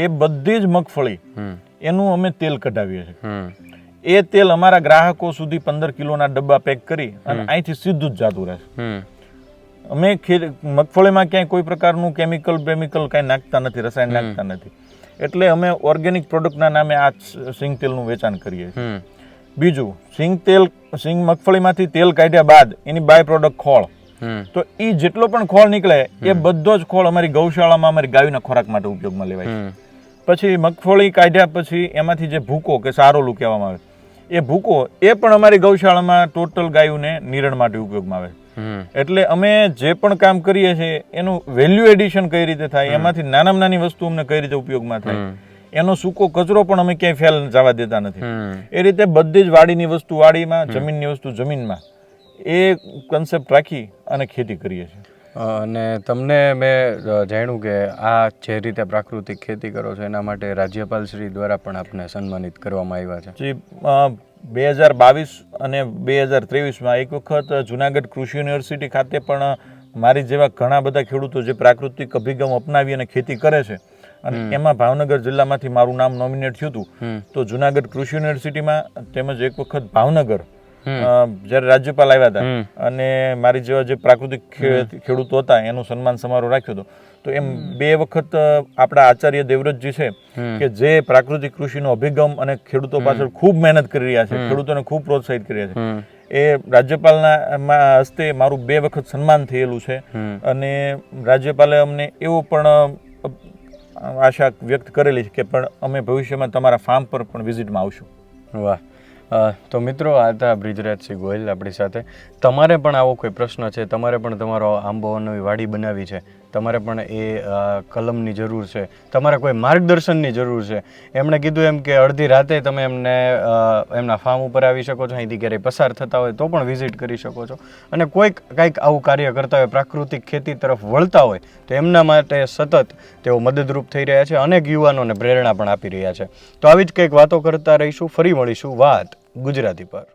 એ બધી જ મગફળી એનું અમે તેલ કઢાવીએ છીએ. એ તેલ અમારા ગ્રાહકો સુધી 15 કિલોના ડબ્બા પેક કરી અને અહીંથી સીધું જ જતું રહે છે. અમે મગફળીમાં ક્યાંય કોઈ પ્રકારનું કેમિકલ કાંઈ નાખતા નથી, રસાયણ નાખતા નથી. એટલે અમે ઓર્ગેનિક પ્રોડક્ટના નામે આ સિંગ તેલનું વેચાણ કરીએ છીએ. બીજું, સિંગ મગફળીમાંથી તેલ કાઢ્યા બાદ એની બાય પ્રોડક્ટ ખોળ, તો એ જેટલો પણ ખોળ નીકળે એ બધો જ ખોળ અમારી ગૌશાળામાં અમારી ગાયના ખોરાક માટે ઉપયોગમાં લેવાય છે. પછી મગફળી કાઢ્યા પછી એમાંથી જે ભૂકો કે સારોલું કહેવામાં આવે, એ ભૂકો એ પણ અમારી ગૌશાળામાં ટોટલ ગાયોને નિરણ માટે ઉપયોગમાં આવે. એટલે અમે જે પણ કામ કરીએ છીએ એનું વેલ્યુ એડિશન કઈ રીતે થાય, એમાંથી નાનામાં નાની વસ્તુ અમને કઈ રીતે ઉપયોગમાં થાય, એનો સૂકો કચરો પણ અમે ક્યાંય ફેલ જવા દેતા નથી. એ રીતે બધી જ વાડીની વસ્તુ વાડીમાં, જમીનની વસ્તુ જમીનમાં, એ કન્સેપ્ટ રાખી અને ખેતી કરીએ છીએ. અને તમને મેં જાણ્યું કે આ જે રીતે પ્રાકૃતિક ખેતી કરો છો એના માટે રાજ્યપાલ શ્રી દ્વારા પણ આપને સન્માનિત કરવામાં આવ્યા છે. 2022 અને 2023માં એક વખત જુનાગઢ કૃષિ યુનિવર્સિટી ખાતે પણ મારી જેવા ઘણા બધા ખેડૂતો જે પ્રાકૃતિક અભિગમ અપનાવી અને ખેતી કરે છે અને એમાં ભાવનગર જિલ્લામાંથી મારું નામ નોમિનેટ થયું હતું. તો જુનાગઢ કૃષિ યુનિવર્સિટીમાં તેમજ એક વખત ભાવનગર જ્યારે રાજ્યપાલ આવ્યા હતા અને મારી જેવા જે પ્રાકૃતિક ખેડૂતો હતા એનું સન્માન સમારોહ રાખ્યો હતો. તો એમ 2 વખત આપણા આચાર્ય દેવવ્રતજી છે કે જે પ્રાકૃતિક કૃષિનો અભિગમ અને ખેડૂતો પાછળ ખૂબ મહેનત કરી રહ્યા છે, ખેડૂતોને ખૂબ પ્રોત્સાહિત કરી રહ્યા છે, એ રાજ્યપાલના હસ્તે મારું 2 વખત સન્માન થયેલું છે. અને રાજ્યપાલે અમને એવો પણ આશા વ્યક્ત કરેલી છે કે પણ અમે ભવિષ્યમાં તમારા ફાર્મ પર પણ વિઝિટમાં આવશું. વાહ. તો મિત્રો, આ હતા બ્રિજરાજસિંહ ગોહિલ આપણી સાથે. તમારે પણ આવો કોઈ પ્રશ્ન છે, તમારે પણ તમારો આંબાઓની વાડી બનાવી છે, તમારે પણ એ કલમની જરૂર છે, તમારે કોઈ માર્ગદર્શનની જરૂર છે, એમણે કીધું એમ કે અડધી રાતે તમે એમને એમના ફાર્મ ઉપર આવી શકો છો, અહીંથી ક્યારેય પસાર થતા હોય તો પણ વિઝિટ કરી શકો છો. અને કંઈક આવું કાર્ય કરતા હોય, પ્રાકૃતિક ખેતી તરફ વળતા હોય તો એમના માટે સતત તેઓ મદદરૂપ થઈ રહ્યા છે, અનેક યુવાનોને પ્રેરણા પણ આપી રહ્યા છે. તો આવી જ કંઈક વાતો કરતા રહીશું. ફરી મળીશું વાત ગુજરાતી પર.